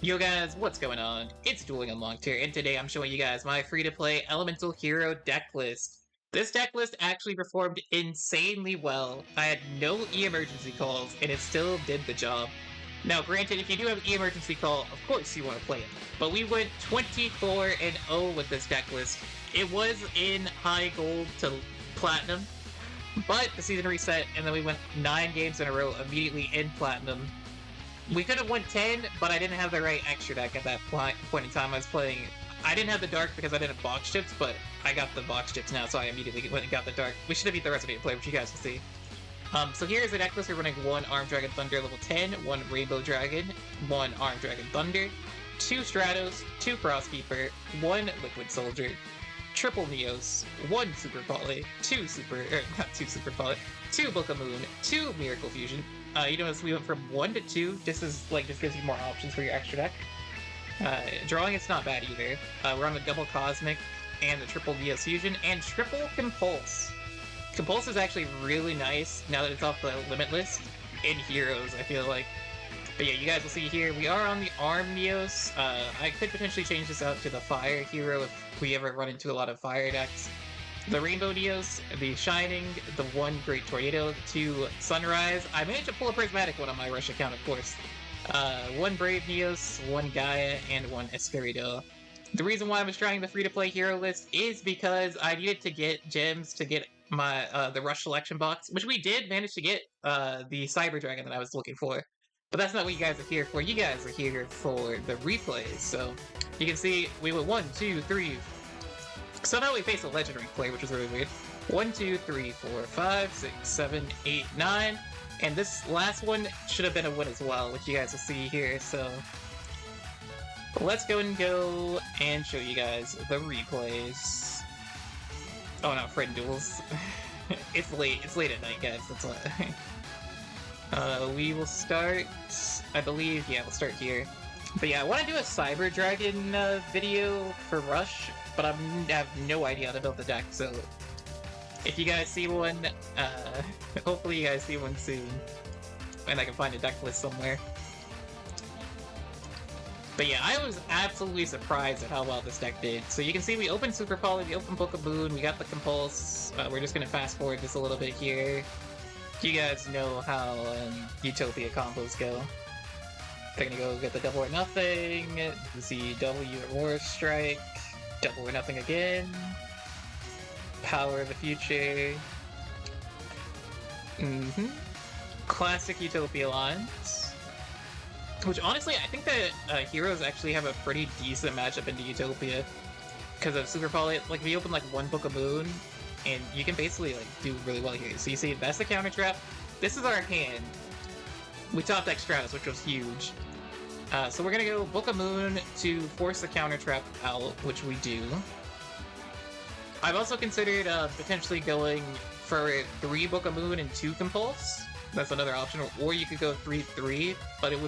Yo guys, what's going on? It's Dueling Unlocked here, and today I'm showing you guys my free-to-play Elemental Hero deck list. This deck list actually performed insanely well. I had no E-emergency calls, and it still did the job. Now granted, if you do have E-emergency call, of course you want to play it. But we went 24-0 with this deck list. It was in high gold to platinum, but the season reset, and then we went 9 games in a row immediately in platinum. We could have won 10, but I didn't have the right extra deck at that point in time. I was playing... I didn't have the Dark because I didn't have box chips, but I got the box chips now, so I immediately went and got the Dark. We should have beat the Resonator player, which you guys will see. So here's the deck list. We're running 1 Armed Dragon Thunder level 10, 1 Rainbow Dragon, 1 Armed Dragon Thunder, 2 Stratos, 2 Crosskeeper, 1 Liquid Soldier, triple Neos, 1 Super Poly, 2 Book of Moon, 2 Miracle Fusion. You notice we went from 1 to 2, just gives you more options for your extra deck. Drawing it's not bad either. We're on the double Cosmic and the triple Neos Fusion and triple Compulse. Compulse is actually really nice now that it's off the limit list in Heroes, I feel like. But yeah, you guys will see here, we are on the Arm Neos. I could potentially change this out to the Fire Hero if we ever run into a lot of Fire decks. The Rainbow Neos, the Shining, the 1 Great Tornado, the 2 Sunrise. I managed to pull a Prismatic one on my Rush account, of course. 1 Brave Neos, 1 Gaia, and 1 Espirido. The reason why I was trying the free-to-play hero list is because I needed to get gems to get my the Rush selection box, which we did manage to get the Cyber Dragon that I was looking for. But that's not what you guys are here for. You guys are here for the replays. So you can see we went 1, 2, 3. Somehow we faced a legendary player, which was really weird. 1, 2, 3, 4, 5, 6, 7, 8, 9. And this last one should have been a win as well, which you guys will see here. So let's go and show you guys the replays. Oh no, friend duels. It's late at night, guys, that's why. We will start, I believe, yeah, we'll start here. But yeah, I want to do a Cyber Dragon video for Rush, but I have no idea how to build the deck, so if you guys see one, hopefully you guys see one soon, and I can find a deck list somewhere. But yeah, I was absolutely surprised at how well this deck did. So you can see we opened Super Poly, we opened Book of Moon, we got the Compulse. We're just going to fast forward this a little bit here. You guys know how Utopia combos go. They're going to go get the Double or Nothing, ZW Aurora Strike, Double or Nothing again, Power of the Future, Classic Utopia lines, which honestly I think that Heroes actually have a pretty decent matchup into Utopia because of Super Poly. Like if you open like 1 Book of Moon, and you can basically like do really well here. So you see that's the counter trap. This is our hand. We top deck Stratos, which was huge. So we're gonna go Book of Moon to force the counter trap out, which we do. I've also considered potentially going for 3 Book of Moon and 2 Compulse. That's another option. Or you could go 3-3, but it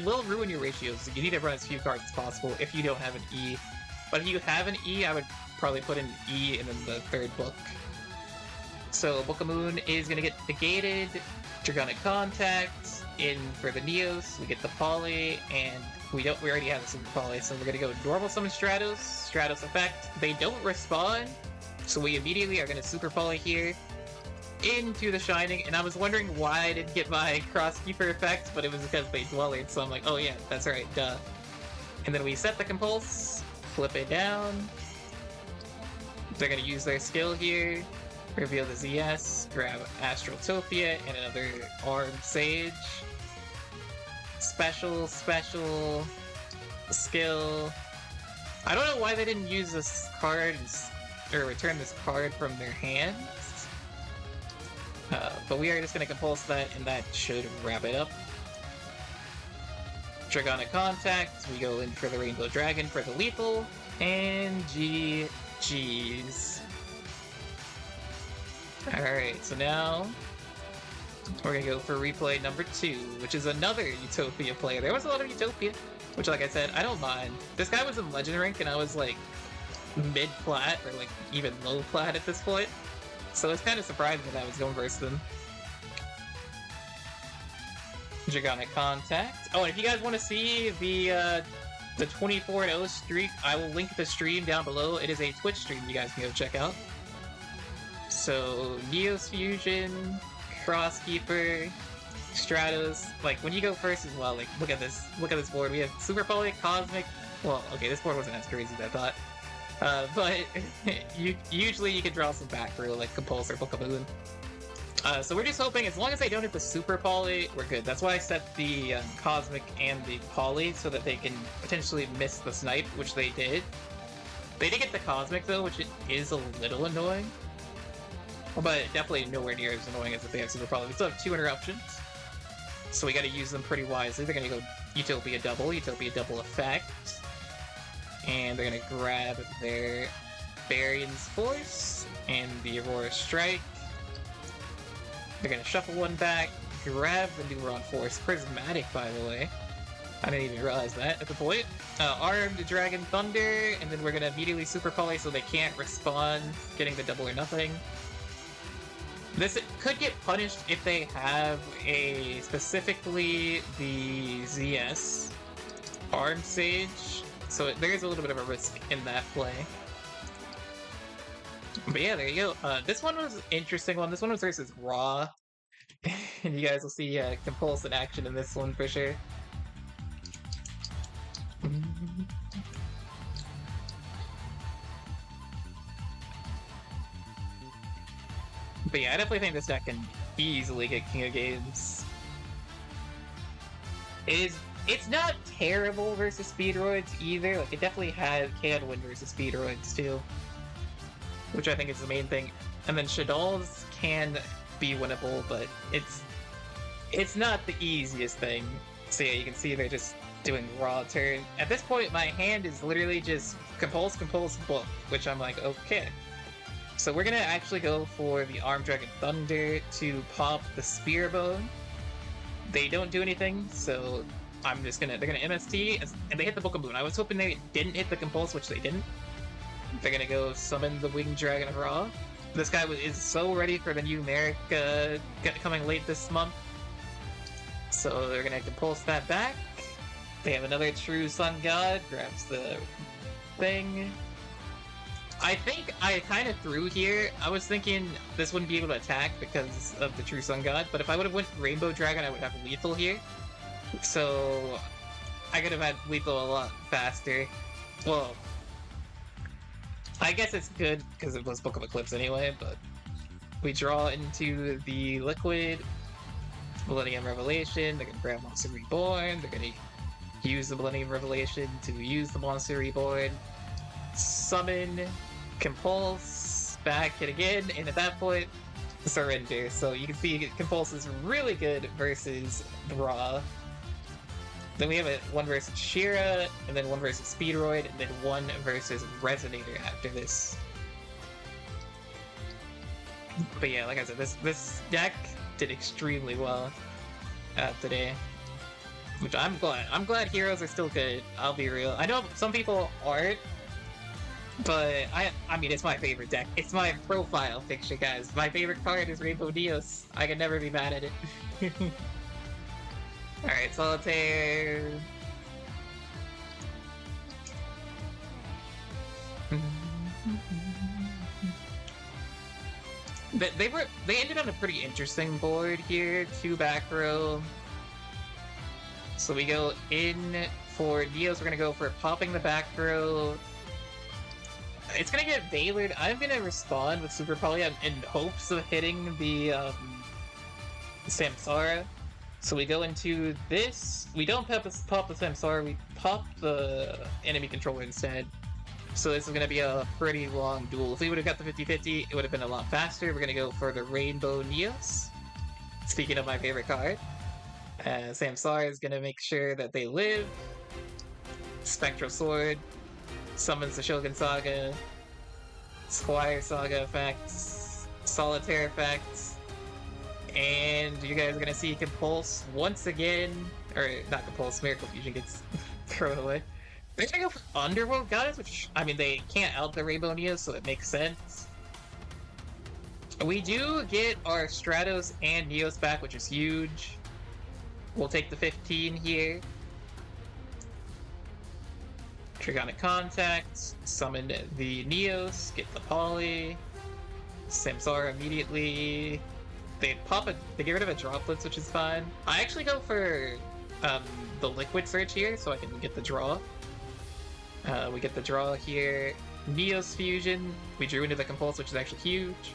will ruin your ratios. So you need to run as few cards as possible if you don't have an E. But if you have an E, I would probably put an E and then the 3rd book. So Book of Moon is gonna get negated. Dragonic Contact in for the Neos. We get the Poly, and we already have the Super Poly, so we're gonna go normal summon Stratos effect. They don't respond, so we immediately are gonna Super Poly here into the Shining. And I was wondering why I didn't get my Crosskeeper effect, but it was because they dwellered, so I'm like, oh yeah, that's right, duh. And then we set the Compulse, flip it down. They're gonna use their skill here. Reveal the ZS, grab Astral Utopia, and another Armed Sage. Special, skill. I don't know why they didn't use this card, or return this card from their hands. But we are just going to Compulse that, and that should wrap it up. Dragonic Contact, we go in for the Rainbow Dragon for the lethal, and GG's. Alright, so now we're gonna go for replay number 2, which is another Utopia player. There was a lot of Utopia, which like I said, I don't mind. This guy was in Legend Rank and I was like mid-plat, or like even low-plat at this point. So it's kind of surprising that I was going versus them. Dragonic Contact. Oh, and if you guys want to see the 24-0 streak, I will link the stream down below. It is a Twitch stream you guys can go check out. So, Neos Fusion, Crosskeeper, Stratos. Like, when you go first as well, like, look at this board. We have Super Poly, Cosmic. Well, okay, this board wasn't as crazy as I thought. But usually you can draw some back row, like Compulse or Book of Moon. So we're just hoping, as long as they don't hit the Super Poly, we're good. That's why I set the Cosmic and the Poly, so that they can potentially miss the Snipe, which they did. They did get the Cosmic, though, which is a little annoying. But definitely nowhere near as annoying as if they have Super Poly. We still have 2 interruptions, so we gotta use them pretty wisely. They're gonna go Utopia double effect. And they're gonna grab their Barion's Force and the Aurora Strike. They're gonna shuffle one back, grab the Neuron Force, Prismatic, by the way. I didn't even realize that at the point. Armed Dragon Thunder, and then we're gonna immediately Super Poly so they can't respond, getting the double or nothing. This could get punished if they have specifically the ZS Armed Sage, so there is a little bit of a risk in that play. But yeah, there you go. This one was an interesting one. This one was versus Raw. And you guys will see Compulse in action in this one for sure. But yeah, I definitely think this deck can easily get King of Games. It's not terrible versus Speedroids either. Like, it definitely can win versus Speedroids too, which I think is the main thing. And then Shadol's can be winnable, but it's not the easiest thing. So yeah, you can see they're just doing raw turn. At this point, my hand is literally just Compulse, Book, which I'm like, okay. So we're gonna actually go for the Armed Dragon Thunder to pop the Spear Bone. They don't do anything, so they're gonna MST, and they hit the Book of Moon. I was hoping they didn't hit the Compulse, which they didn't. They're gonna go summon the Winged Dragon of Ra. This guy is so ready for the new Merrick coming late this month. So they're gonna Compulse that back. They have another True Sun God, grabs the thing. I think I kind of threw here. I was thinking this wouldn't be able to attack because of the True Sun God, but if I would have went Rainbow Dragon, I would have lethal here. So I could have had lethal a lot faster. Well, I guess it's good because it was Book of Eclipse anyway, but we draw into the Liquid Millennium Revelation. They're going to grab Monster Reborn. They're going to use the Millennium Revelation to use the Monster Reborn. Summon, Compulse, back it again, and at that point, surrender. So you can see Compulse is really good versus the Raw. Then we have one versus Shira, and then one versus Speedroid, and then one versus Resonator after this. But yeah, like I said, this deck did extremely well today, which I'm glad. I'm glad heroes are still good. I'll be real. I know some people aren't, but I mean, it's my favorite deck. It's my profile picture, guys. My favorite card is Rainbow Neos. I can never be mad at it. Alright, Solitaire. They ended on a pretty interesting board here. 2 back row. So we go in for Neos. We're gonna go for popping the back row. It's gonna get Bailored. I'm gonna respond with Super Poly in hopes of hitting the Samsara. So we go into this. We don't pop the Samsara, we pop the enemy controller instead. So this is going to be a pretty long duel. If we would have got the 50-50, it would have been a lot faster. We're going to go for the Rainbow Neos. Speaking of my favorite card, Samsara is going to make sure that they live. Spectral Sword summons the Shogun Saga, Squire Saga effects, Solitaire effects. And you guys are gonna see Compulse once again, or not Compulse, Miracle Fusion gets thrown away. They're gonna go for Underworld Goddess, which, I mean, they can't out the Rainbow Neos, so it makes sense. We do get our Stratos and Neos back, which is huge. We'll take the 15 here. Dragonic Contact, summon the Neos, get the Poly, Samsara immediately. They get rid of a Droplets, which is fine. I actually go for the Liquid Search here, so I can get the draw. We get the draw here. Neos Fusion, we drew into the Compulse, which is actually huge.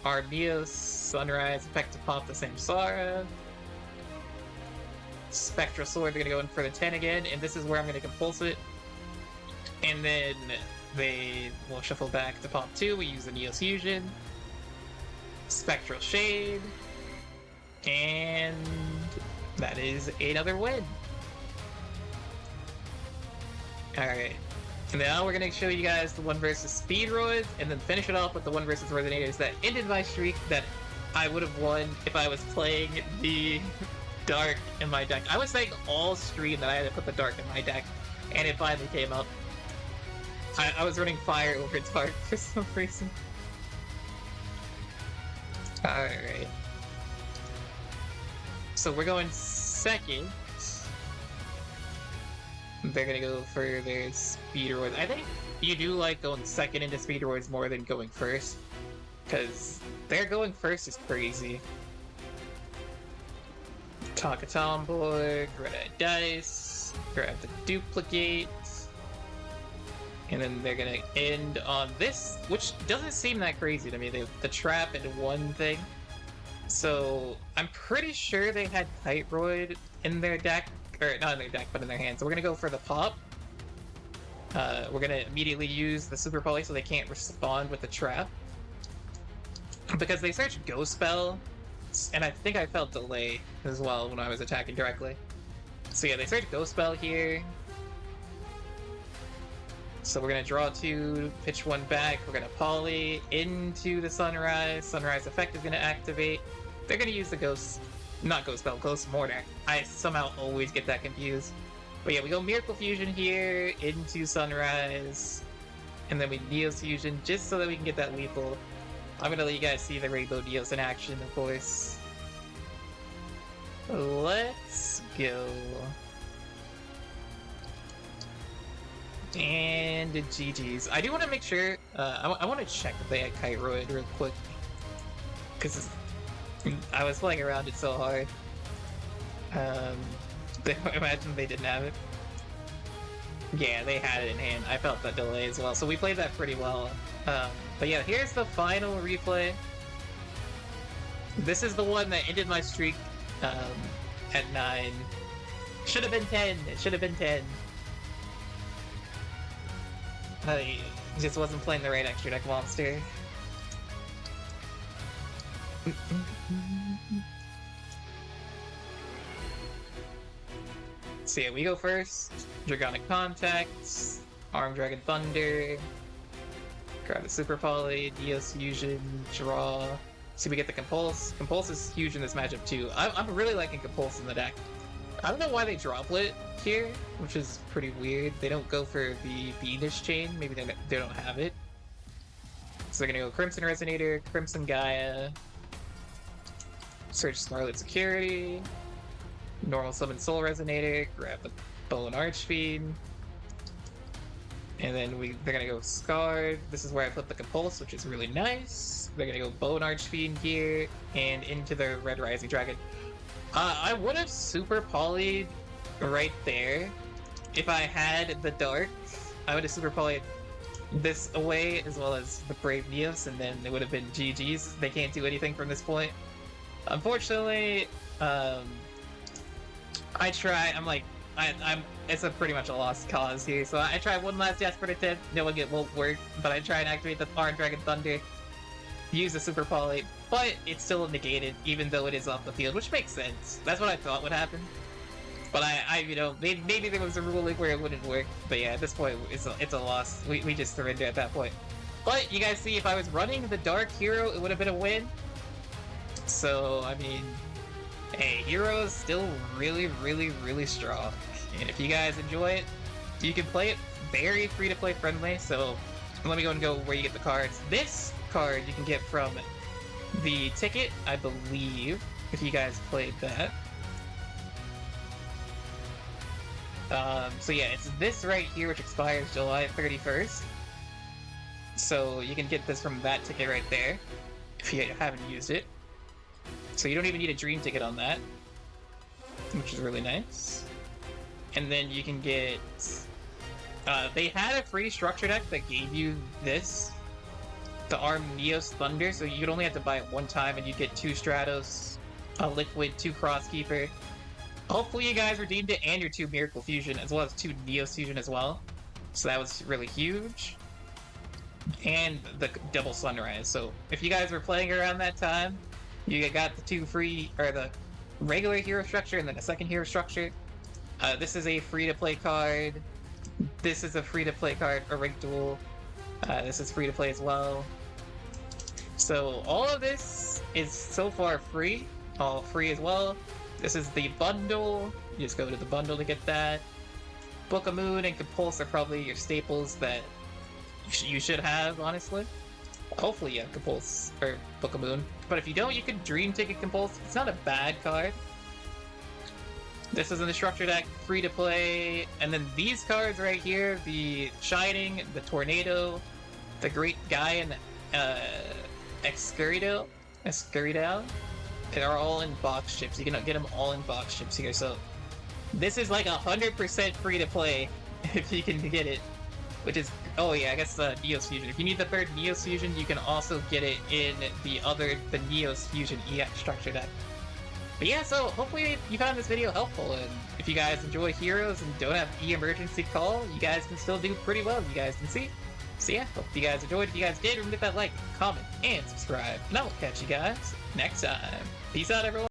Our Neos Sunrise effect to pop the Samsara. Spectral Sword, they're gonna go in for the 10 again, and this is where I'm gonna Compulse it. And then they will shuffle back to pop 2, we use the Neos Fusion. Spectral Shade. And that is another win. Alright. And now we're gonna show you guys the 1 versus Speedroid, and then finish it off with the 1 versus Resonators that ended my streak that I would have won if I was playing the Dark in my deck. I was saying all stream that I had to put the Dark in my deck, and it finally came up. I was running Fire over Dark for some reason. Alright. So we're going second. They're gonna go for their Speedroid. I think you do like going second into Speedroids more than going first, because their going first is crazy. Talk a Tomboy, grab a Dice, grab the Duplicate, and then they're gonna end on this, which doesn't seem that crazy to me. They the trap into one thing. So I'm pretty sure they had Kiteroid in their deck. Or not in their deck, but in their hand. So we're gonna go for the pop. We're gonna immediately use the Super Poly so they can't respond with the trap. Because they searched Ghost Spell, and I think I felt delay as well when I was attacking directly. So yeah, they searched Ghost Spell here. So we're gonna draw 2, pitch 1 back, we're gonna Poly into the Sunrise. Sunrise effect is gonna activate. They're gonna use the Ghost. Not Ghost Spell, Ghost Mortar. I somehow always get that confused. But yeah, we go Miracle Fusion here into Sunrise. And then we Neos Fusion just so that we can get that lethal. I'm gonna let you guys see the Rainbow Neos in action, of course. Let's go. And GG's. I do want to make sure, I want to check if they had Kiteroid real quick. Because I was playing around it so hard. Imagine they didn't have it. Yeah, they had it in hand. I felt that delay as well, so we played that pretty well. But yeah, here's the final replay. This is the one that ended my streak at 9. Should have been 10. It should have been 10. I just wasn't playing the right extra deck monster. So yeah, we go first. Dragonic Contacts, Arm Dragon Thunder, grab the Super Poly, Neos Fusion, draw. See, we get the Compulse. Compulse is huge in this matchup too. I'm really liking Compulse in the deck. I don't know why they droplet here, which is pretty weird. They don't go for the Fiendish Chain. Maybe they don't have it. So they're gonna go Crimson Resonator, Crimson Gaia, search Scarlet Security, normal summon Soul Resonator, grab the Bone Archfiend, and then they're gonna go Scarred. This is where I flip the Compulse, which is really nice. They're gonna go Bone Archfiend here, and into the Red Rising Dragon. I would have Super Poly'd right there. If I had the Dark, I would have Super Poly'd this away, as well as the Brave Neos, and then it would have been GG's. They can't do anything from this point. Unfortunately, I try. It's a pretty much a lost cause here. So I try one last Jasper attempt. No one won't work, but I try and activate the Arm Dragon Thunder, use the Super Poly, but it's still negated, even though it is off the field, which makes sense. That's what I thought would happen. But maybe there was a ruling where it wouldn't work. But yeah, at this point, it's a loss. We just surrender at that point. But you guys see, if I was running the Dark Hero, it would have been a win. So, I mean, hey, Hero is still really, really, really strong. And if you guys enjoy it, you can play it very free-to-play friendly. So, let me go where you get the cards. This card you can get from the ticket, I believe, if you guys played that. So yeah, it's this right here, which expires July 31st. So you can get this from that ticket right there, if you haven't used it. So you don't even need a dream ticket on that, which is really nice. And then you can get... they had a free structure deck that gave you this, the Arm Neos Thunder, so you'd only have to buy it one time and you get 2 Stratos, a Liquid, 2 Crosskeeper. Hopefully you guys redeemed it and your 2 Miracle Fusion, as well as 2 Neos Fusion as well. So that was really huge. And the double Sunrise. So if you guys were playing around that time, you got the 2 free, or the regular hero structure and then a second hero structure. This is a free-to-play card. This is a free-to-play card, a Rig Duel. This is free-to-play as well. So all of this is so far free. All free as well. This is the bundle. You just go to the bundle to get that. Book of Moon and Compulse are probably your staples that you should have, honestly. Hopefully you have Compulse, or Book of Moon. But if you don't, you can Dream Ticket Compulse. It's not a bad card. This is in the structure deck, free to play. And then these cards right here, the Shining, the Tornado, the Great Guy, and Excurridale, they're all in box chips. You can get them all in box chips here. So this is like 100% free to play if you can get it. Which is, oh yeah, I guess the Neos Fusion. If you need the 3rd Neos Fusion, you can also get it in the Neos Fusion EX structure deck. But yeah, so hopefully you found this video helpful, and if you guys enjoy Heroes and don't have emergency call, you guys can still do pretty well, as you guys can see. So yeah, hope you guys enjoyed. If you guys did, remember to hit that like, comment, and subscribe. And I will catch you guys next time. Peace out, everyone.